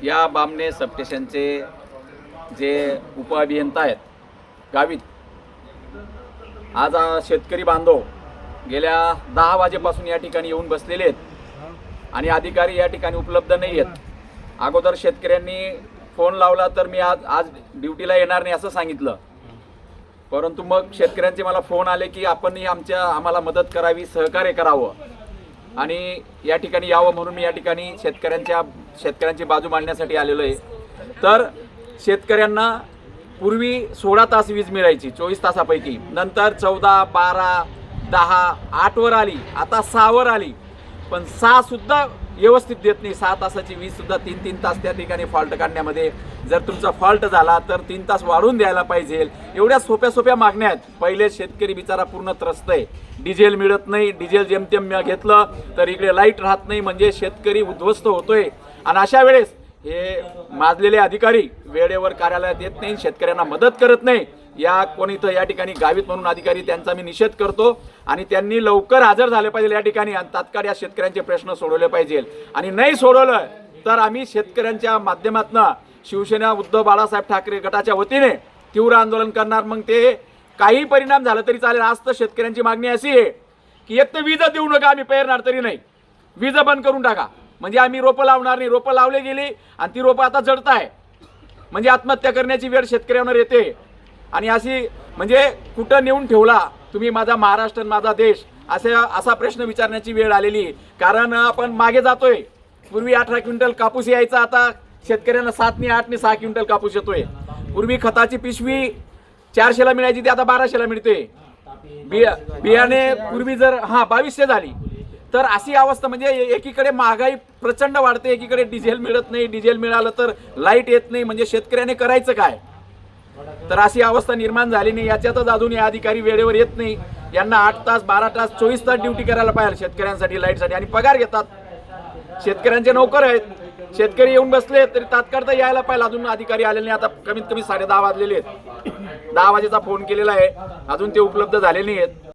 या बामणे सबस्टेशनचे जे उपअभियंता आहेत गावित, आज शेतकरी बांधव गेल्या 10 वाजेपासून या ठिकाणी येऊन बसलेले आहेत आणि अधिकारी या ठिकाणी उपलब्ध नाही आहेत. अगोदर शेतकऱ्यांनी फोन लावला तर मी आज ड्युटीला येणार नाही असं सांगितलं, परंतु मग शेतकऱ्यांचे मला फोन आले की आपणही आम्हाला मदत करावी, सहकार्य करावं आणि या ठिकाणी यावं, म्हणून मी या ठिकाणी शेतकऱ्यांची बाजू मांडण्यासाठी आलेलो आहे. तर शेतकऱ्यांना पूर्वी 16 तास वीज मिळायची 24 तासापैकी, नंतर 14, 12, 10, 8 वर आली, आता 6 वर आली, पण 6 सुद्धा व्यवस्थित देत नाही. 6 तासाची वीज सुद्धा 3-3 तास त्या ठिकाणी फॉल्ट काढण्यामध्ये, जर तुमचा फॉल्ट झाला तर 3 तास वाढवून द्यायला पाहिजे. एवढ्या सोप्या मागण्या आहेत. पहिले शेतकरी बिचारा पूर्ण त्रस्त आहे, डिझेल मिळत नाही, डिझेल जेमतेम घेतलं तर इकडे लाईट राहत नाही, म्हणजे शेतकरी उद्ध्वस्त होतोय. आणि अशा वेळेस हे माजलेले अधिकारी वेळेवर कार्यालयात येत नाही, शेतकऱ्यांना मदत करत नाही. या ठिकाणी गावित म्हणून अधिकारी, त्यांचा मी निषेध करतो आणि त्यांनी लवकर हजर झाले पाहिजे या ठिकाणी आणि तात्काळ या शेतकऱ्यांचे प्रश्न सोडवले पाहिजे. आणि नाही सोडवलं तर आम्ही शेतकऱ्यांच्या माध्यमातून शिवसेना उद्धव बाळासाहेब ठाकरे गटाच्या वतीने तीव्र आंदोलन करणार. मग ते काही परिणाम झाला तरी चालेल. आज तर शेतकऱ्यांची मागणी अशी आहे की एक तर वीज देऊ नका, आम्ही पेरणार तरी नाही, वीज बंद करून टाका, म्हणजे आम्ही रोपं लावणार नाही. रोपं लावले गेली आणि ती रोपं आता जळताय, म्हणजे आत्महत्या करण्याची वेळ शेतकऱ्यांवर येते. आणि अशी म्हणजे कुठं नेऊन ठेवला तुम्ही माझा महाराष्ट्र, माझा देश, असा प्रश्न विचारण्याची वेळ आलेली. कारण आपण मागे जातोय. पूर्वी 18 क्विंटल कापूस यायचा, आता शेतकऱ्यांना 7 ने 8 ने 6 क्विंटल कापूस येतोय. पूर्वी खताची पिशवी 400ला मिळायची, ती आता 1200ला मिळते. बियाणे पूर्वी जर 2200 झाली. तर अशी अवस्था, म्हणजे एकीकडे महागाई प्रचंड वाढते, एकीकडे डिझेल मिळत नाही, डिझेल मिळालं तर लाईट येत नाही, म्हणजे शेतकऱ्याने करायचं काय? तर अशी अवस्था निर्माण झाली नाही. याच्यातच अजून या अधिकारी वेळेवर येत नाही. यांना 8 तास, 12 तास, 24 तास ड्युटी करायला पाहिजे शेतकऱ्यांसाठी, लाईटसाठी, आणि पगार घेतात. शेतकऱ्यांचे नोकर आहेत. शेतकरी येऊन बसले तरी तात्काळ तर यायला पाहिजे. अजून अधिकारी आलेले नाही. आता कमीत कमी 10:30 वाजलेले आहेत. 10 वाजेचा फोन केलेला आहे, अजून ते उपलब्ध झाले नाही आहेत.